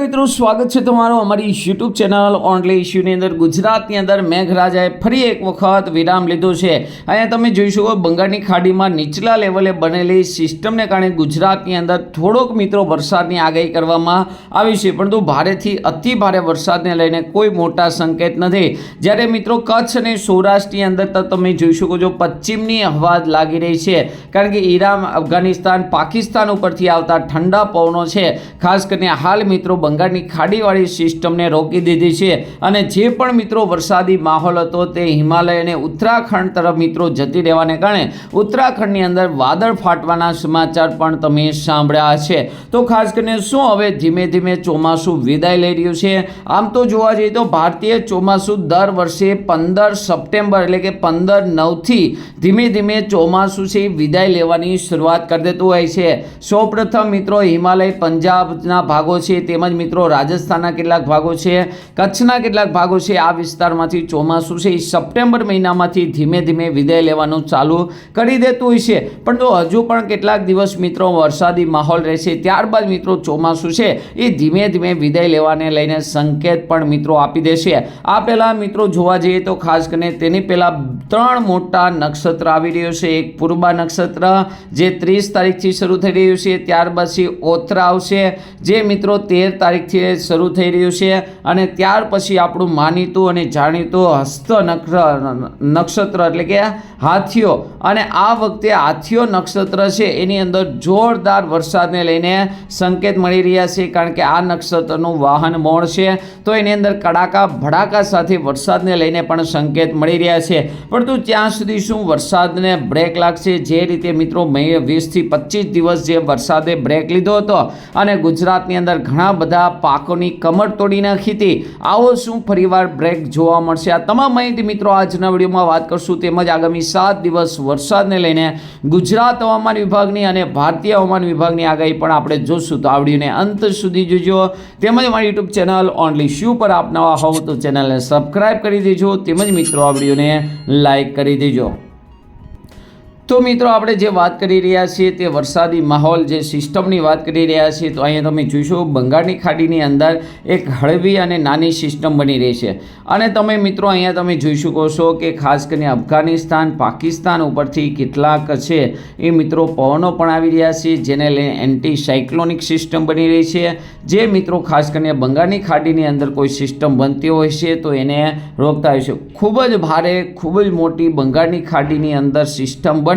મિત્રો સ્વાગત છે તમારું અમારી યુટ્યુબ ચેનલ ઓનલી ઇશ્યુની અંદર। ગુજરાતની અંદર મેઘરાજાએ ફરી એક વખત વિરામ લીધો છે। અહીંયા તમે જોઈ શકો બંગાળની ખાડીમાં નીચલા લેવલે બનેલી સિસ્ટમને કારણે ગુજરાતની અંદર થોડોક મિત્રો વરસાદની આગાહી કરવામાં આવી છે, પરંતુ ભારેથી અતિ ભારે વરસાદને લઈને કોઈ મોટા સંકેત નથી। જ્યારે મિત્રો કચ્છ અને સૌરાષ્ટ્રની અંદર તો તમે જોઈ શકો છો પશ્ચિમની હવા લાગી રહી છે, કારણ કે ઈરાન, અફઘાનિસ્તાન, પાકિસ્તાન ઉપરથી આવતા ઠંડા પવનો છે। ખાસ કરીને હાલ મિત્રો બંગાળની ખાડીવાળી સિસ્ટમને રોકી દીધી છે અને જે પણ મિત્રો વરસાદી માહોલ હતો તે હિમાલય અને ઉત્તરાખંડ તરફ મિત્રો જતી રહેવાને કારણે ઉત્તરાખંડની અંદર વાદળ ફાટવાના સમાચાર પણ તમે સાંભળ્યા છે। તો ખાસ કરીને શું હવે ધીમે ધીમે ચોમાસું વિદાય લઈ રહ્યું છે? આમ તો જોવા જઈએ તો ભારતીય ચોમાસું દર વર્ષે 15 સપ્ટેમ્બર એટલે કે 15/9થી ધીમે ધીમે ચોમાસું છે વિદાય લેવાની શરૂઆત કરી દેતું હોય છે। સૌપ્રથમ મિત્રો હિમાલય, પંજાબના ભાગો છે, તેમજ મિત્રો રાજસ્થાનના કેટલાક ભાગો છે, કચ્છના કેટલાક ભાગો છે, આ વિસ્તારમાંથી ચોમાસું છે એ સપ્ટેમ્બર મહિનામાંથી ધીમે ધીમે વિદાય લેવાનું ચાલુ કરી દેતું હોય છે। પરંતુ હજુ પણ કેટલાક દિવસ મિત્રો વરસાદી માહોલ રહેશે, ત્યારબાદ મિત્રો ચોમાસું છે એ ધીમે ધીમે વિદાય લેવાને લઈને સંકેત પણ મિત્રો આપી દેશે। આ પહેલાં મિત્રો જોવા જઈએ તો ખાસ કરીને તેની પહેલાં 3 મોટા નક્ષત્ર આવી રહ્યો છે। એક પૂર્વા નક્ષત્ર જે 30 તારીખથી શરૂ થઈ રહ્યું છે, ત્યારબાદ ઓથરા આવશે જે મિત્રો 13 તારીખથી શરૂ થઈ રહ્યું છે, અને ત્યાર પછી આપણું માનીતું અને જાણીતું હસ્ત નક્ષત્ર એટલે કે હાથીઓ, અને આ વખતે હાથીઓ નક્ષત્ર છે એની અંદર જોરદાર વરસાદને લઈને સંકેત મળી રહ્યા છે, કારણ કે આ નક્ષત્રનું વાહન મોણ છે, તો એની અંદર કડાકા ભડાકા સાથે વરસાદને લઈને પણ સંકેત મળી રહ્યા છે। પરંતુ ત્યાં સુધી શું વરસાદને બ્રેક લાગશે? જે રીતે મિત્રો 20 થી 25 દિવસ જે વરસાદે બ્રેક લીધો હતો અને ગુજરાતની અંદર ઘણા બધા પાકોની કમર તોડી નાખી હતી, આવો શું ફરીવાર બ્રેક જોવા મળશે? આ તમામ માહિતી મિત્રો આજના વિડીયોમાં વાત કરશું, તેમજ આગામી 7 દિવસ વરસાદને લઈને ગુજરાત હવામાન વિભાગની અને ભારતીય હવામાન વિભાગની આગાહી પણ આપણે જોશું। તો આ વિડીયોને અંત સુધી જોજો, તેમજ અમારી યુટ્યુબ ચેનલ ઓનલી ઇશ્યુ પર આપ નવા હોવ તો ચેનલને સબસ્ક્રાઈબ કરી દેજો, તેમજ મિત્રો આ વિડીયોને લાઈક કરી દેજો। તો મિત્રો આપણે જે વાત કરી રહ્યા છીએ તે વરસાદી માહોલ, જે સિસ્ટમની વાત કરી રહ્યા છીએ, તો અહીંયા તમે જોશો બંગાળની ખાડીની અંદર એક હળવી અને નાની સિસ્ટમ બની રહી છે, અને તમે મિત્રો અહીંયા તમે જોઈ શકો છો કે ખાસ કરીને અફઘાનિસ્તાન, પાકિસ્તાન ઉપરથી કેટલાક છે એ મિત્રો પવનો પણ આવી રહ્યા છે, જેને લઈને એન્ટી સાયક્લોનિક સિસ્ટમ બની રહી છે, જે મિત્રો ખાસ કરીને બંગાળની ખાડીની અંદર કોઈ સિસ્ટમ બનતી હોય છે તો એને રોકતા હોય છે। ખૂબ જ ભારે, ખૂબ જ મોટી બંગાળની ખાડીની અંદર સિસ્ટમ બને,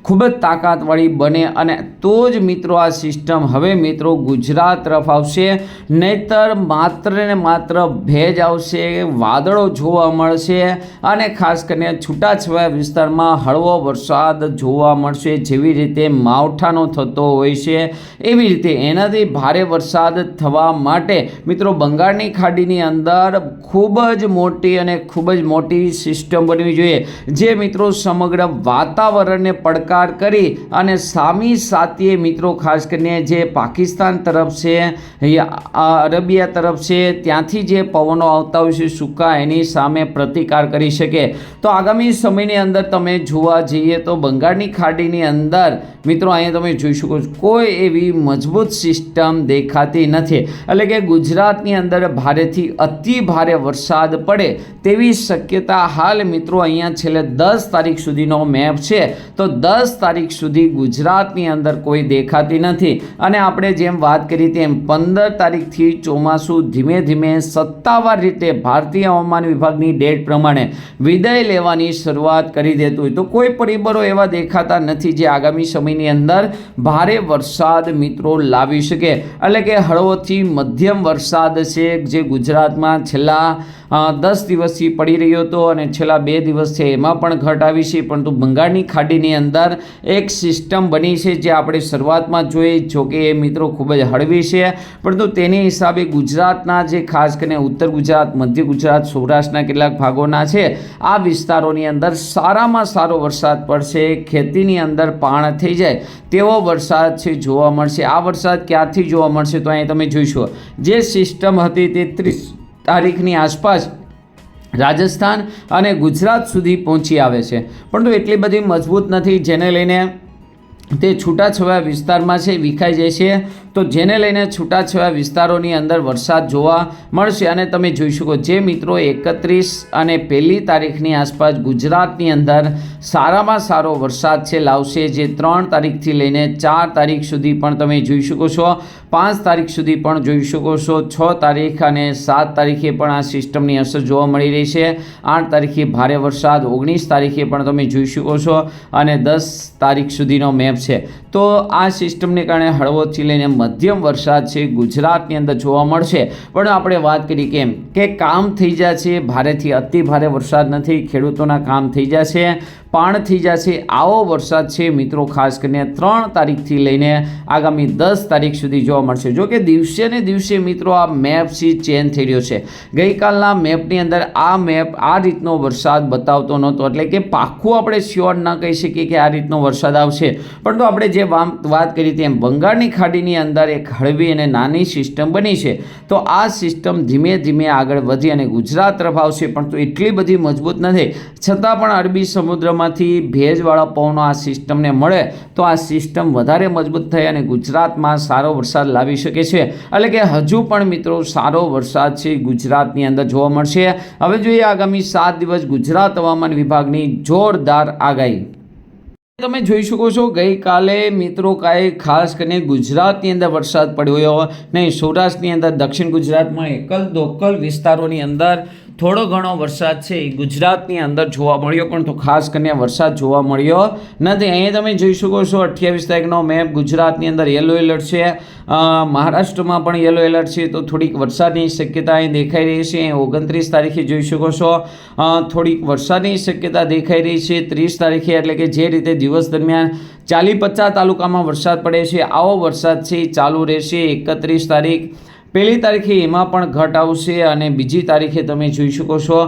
ખૂબ જ તાકાતવાળી બને, અને તો જ મિત્રો આ સિસ્ટમ હવે મિત્રો ગુજરાત તરફ આવશે, નહીતર માત્ર ને માત્ર ભેજ આવશે, વાદળો જોવા મળશે, અને ખાસ કરીને છૂટાછવાયા વિસ્તારમાં હળવો વરસાદ જોવા મળશે, જેવી રીતે માવઠાનો થતો હોય છે એવી રીતે એનાથી ભારે વરસાદ થવા માટે મિત્રો બંગાળની ખાડીની અંદર ખૂબ જ મોટી અને ખૂબ જ મોટી સિસ્ટમ બનવી જોઈએ, જે મિત્રો સમગ્ર વાતાવરણને પડકાર કરી અને સામી સાથીએ મિત્રો ખાસ કરીને જે પાકિસ્તાન તરફ છે, અરેબિયા તરફ છે, ત્યાંથી જે પવનો આવતા હોય છે સૂકા, એની સામે પ્રતિકાર કરી શકે। તો આગામી સમયની અંદર તમે જોવા જઈએ તો બંગાળની ખાડીની અંદર મિત્રો અહીંયા તમે જોઈ શકો છો કોઈ એવી મજબૂત સિસ્ટમ દેખાતી નથી, એટલે કે ગુજરાતની અંદર ભારેથી અતિ ભારે વરસાદ પડે તેવી શક્યતા હાલ મિત્રો અહીંયા છેલ્લે 10 તારીખ સુધીનો મેપ છે, તો 10 તારીખ સુધી ગુજરાતની અંદર કોઈ દેખાતી નથી, અને આપણે જેમ વાત કરી તેમ 15 તારીખથી ચોમાસું ધીમે ધીમે સત્તાવાર રીતે ભારતીય હવામાન વિભાગની ડેટ પ્રમાણે વિદાય લેવાની શરૂઆત કરી દેતું હોય, તો કોઈ પરિબળો એવા દેખાતા નથી જે આગામી સમયની અંદર ભારે વરસાદ મિત્રો લાવી શકે। એટલે કે હળવોથી મધ્યમ વરસાદ છે જે ગુજરાતમાં છેલ્લા 10 દિવસથી પડી રહ્યો હતો, અને છેલ્લા 2 દિવસ છે એમાં પણ ઘટ આવી છે, પરંતુ બંગાળની ખાડીની અંદર એક સિસ્ટમ બની છે જે આપણે શરૂઆતમાં જોઈ, જોકે એ મિત્રો ખૂબ જ હળવી છે, પરંતુ તેની હિસાબે ગુજરાતના જે ખાસ કરીને ઉત્તર ગુજરાત, મધ્ય ગુજરાત, સૌરાષ્ટ્રના કેટલાક ભાગોના છે આ વિસ્તારોની અંદર સારામાં સારો વરસાદ પડશે, ખેતીની અંદર પાણ થઈ જાય તેવો વરસાદ છે જોવા મળશે। આ વરસાદ ક્યારથી જોવા મળશે? તો અહીં તમે જોઈશો જે સિસ્ટમ હતી તે 30 તારીખની આસપાસ રાજસ્થાન અને ગુજરાત સુધી પહોંચી આવે છે, પરંતુ એટલી બધી મજબૂત નથી, જેને લઈને તે છૂટાછવાયા વિસ્તારમાં છે વિખાઈ જાય છે। તો જેને લઈને છૂટાછવાયા વિસ્તારોની અંદર વરસાદ જોવા મળશે અને તમે જોઈ શકો જે મિત્રો 31 અને 1 તારીખની આસપાસ ગુજરાતની અંદર સારામાં સારો વરસાદ છે લાવશે, જે 3 તારીખથી લઈને 4 તારીખ સુધી પણ તમે જોઈ શકો છો, 5 તારીખ સુધી પણ જોઈ શકો છો, 6 તારીખ અને 7 તારીખે પણ આ સિસ્ટમની અસર જોવા મળી રહી છે, 8 તારીખે ભારે વરસાદ, 19 તારીખે પણ તમે જોઈ શકો છો અને 10 તારીખ સુધીનો મેપ છે. તો આ સિસ્ટમને કારણે હળવોથી લઈને મધ્યમ વરસાદ છે ગુજરાતની અંદર જોવા મળશે. પણ આપણે વાત કરી કેમ કે કામ થઈ જશે, ભારેથી અતિ ભારે વરસાદ નથી, ખેડૂતોના કામ થઈ જશે, પાણ થઈ જશે, આવો વરસાદ છે મિત્રો ખાસ કરીને 3 તારીખથી લઈને આગામી 10 તારીખ સુધી જોવા મળશે. જો કે દિવસે ને દિવસે મિત્રો આ મેપ છે ચેન્જ થઈ રહ્યો છે. ગઈકાલના મેપની અંદર આ મેપ આ રીતનો વરસાદ બતાવતો નહોતો, એટલે કે પાક્કું આપણે શ્યોર ન કહી શકીએ કે આ રીતનો વરસાદ આવશે. પરંતુ આપણે જે વાત કરી તેમ બંગાળની ખાડીની અંદર એક હળવી અને નાની સિસ્ટમ બની છે. તો આ સિસ્ટમ ધીમે ધીમે આગળ વધી અને ગુજરાત તરફ આવશે, પણ તો એટલી બધી મજબૂત નથી, છતાં પણ અરબી સમુદ્રમાંથી ભેજવાળા પવનો આ સિસ્ટમને મળે તો આ સિસ્ટમ વધારે મજબૂત થઈ અને ગુજરાતમાં સારો વરસાદ લાવી શકે છે. એટલે કે હજુ પણ મિત્રો સારો વરસાદ છે ગુજરાતની અંદર જોવા મળશે. હવે જોઈએ આગામી 7 દિવસ ગુજરાત હવામાન વિભાગની જોરદાર આગાહી. તમે જોઈ શકો છો ગઈકાલે મિત્રો કાંઈ ખાસ કરીને ગુજરાતની અંદર વરસાદ પડ્યો નહીં, સૌરાષ્ટ્રની અંદર, દક્ષિણ ગુજરાતમાં એકલ દોકલ વિસ્તારોની અંદર થોડો ઘણો વરસાદ છે એ ગુજરાતની અંદર જોવા મળ્યો, પણ તો ખાસ કરીને વરસાદ જોવા મળ્યો નથી. અહીંયા તમે જોઈ શકો છો 28 તારીખનો મેપ, ગુજરાતની અંદર યલો એલર્ટ છે, મહારાષ્ટ્રમાં પણ યલો એલર્ટ છે, તો થોડીક વરસાદની શક્યતા અહીં દેખાઈ રહી છે. 29 તારીખે જોઈ શકો છો થોડીક વરસાદની શક્યતા દેખાઈ રહી છે. 30 તારીખે એટલે કે જે રીતે દિવસ દરમિયાન 40-50 તાલુકામાં વરસાદ પડે છે આવો વરસાદ છે ચાલુ રહેશે. 31 તારીખ, 1 તારીખે એમાં પણ ઘટ આવશે અને 2 તારીખે તમે જોઈ શકો છો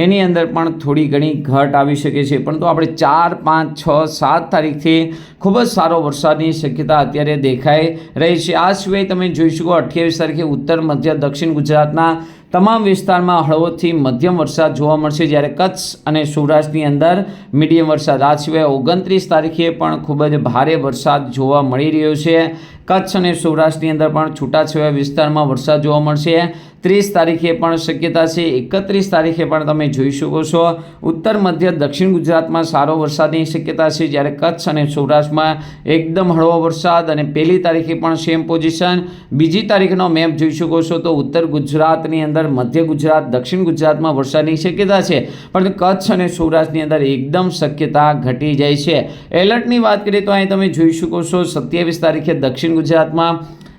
એની અંદર પણ થોડી ઘણી ઘટ આવી શકે છે. પરંતુ આપણે 4, 5, 6, 7 તારીખથી ખૂબ જ સારો વરસાદની શક્યતા અત્યારે દેખાઈ રહી છે. આ સિવાય તમે જોઈ શકો 28 તારીખે ઉત્તર મધ્ય દક્ષિણ ગુજરાતના તમામ વિસ્તારમાં હળવોથી મધ્યમ વરસાદ જોવા મળશે, જ્યારે કચ્છ અને સૌરાષ્ટ્રની અંદર મીડિયમ વરસાદ. આ સિવાય 29 તારીખે પણ ખૂબ જ ભારે વરસાદ જોવા મળી રહ્યો છે. કચ્છ અને સૌરાષ્ટ્રની અંદર પણ છૂટાછવાયા વિસ્તારમાં વરસાદ જોવા મળશે. 30 તારીખે પણ શક્યતા છે. 31 તારીખે પણ તમે જોઈ શકો છો ઉત્તર મધ્ય દક્ષિણ ગુજરાતમાં સારો વરસાદની શક્યતા છે, જ્યારે કચ્છ અને સૌરાષ્ટ્રમાં એકદમ હળવો વરસાદ. અને 1 તારીખે પણ સેમ પોઝિશન. 2 તારીખનો મેપ જોઈ શકો છો તો ઉત્તર ગુજરાતની અંદર, મધ્ય ગુજરાત, દક્ષિણ ગુજરાતમાં વરસાદની શક્યતા છે, પણ કચ્છ અને સૌરાષ્ટ્રની અંદર એકદમ શક્યતા ઘટી જાય છે. એલર્ટની વાત કરીએ તો અહીં તમે જોઈ શકો છો 27 તારીખે દક્ષિણ ગુજરાતમાં,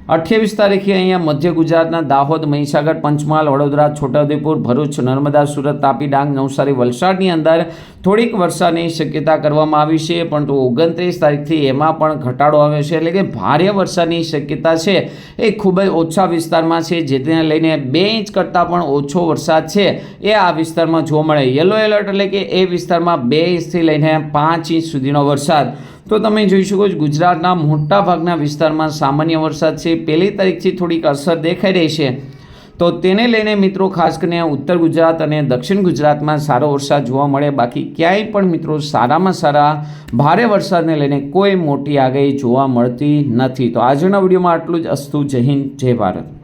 28 તારીખે અહીંયા મધ્ય ગુજરાતના દાહોદ, મહીસાગર, પંચમહાલ, વડોદરા, છોટાઉદેપુર, ભરૂચ, નર્મદા, સુરત, તાપી, ડાંગ, નવસારી, વલસાડની અંદર થોડીક વરસાદની શક્યતા કરવામાં આવી છે, પરંતુ 29 તારીખથી એમાં પણ ઘટાડો આવે છે. એટલે કે ભારે વરસાદની શક્યતા છે એ ખૂબ જ ઓછા વિસ્તારમાં છે, જેને લઈને 2 ઇંચ કરતાં પણ ઓછો વરસાદ છે એ આ વિસ્તારમાં જોવા મળે. યલો એલર્ટ એટલે કે એ વિસ્તારમાં 2 ઇંચથી લઈને 5 ઇંચ સુધીનો વરસાદ. તો તમે જોઈ શકો છો ગુજરાતના મોટા ભાગના વિસ્તારમાં સામાન્ય વરસાદ છે. 1 તારીખથી થોડીક અસર દેખાઈ રહી છે, તો તેને લઈને મિત્રો ખાસ કરીને ઉત્તર ગુજરાત અને દક્ષિણ ગુજરાતમાં સારો વરસાદ જોવા મળે. બાકી ક્યાંય પણ મિત્રો સારામાં સારા ભારે વરસાદને લઈને કોઈ મોટી આગાહી જોવા મળતી નથી. તો આજના વિડીયોમાં આટલું જ. અસ્તુ. જય હિન્દ, જય ભારત.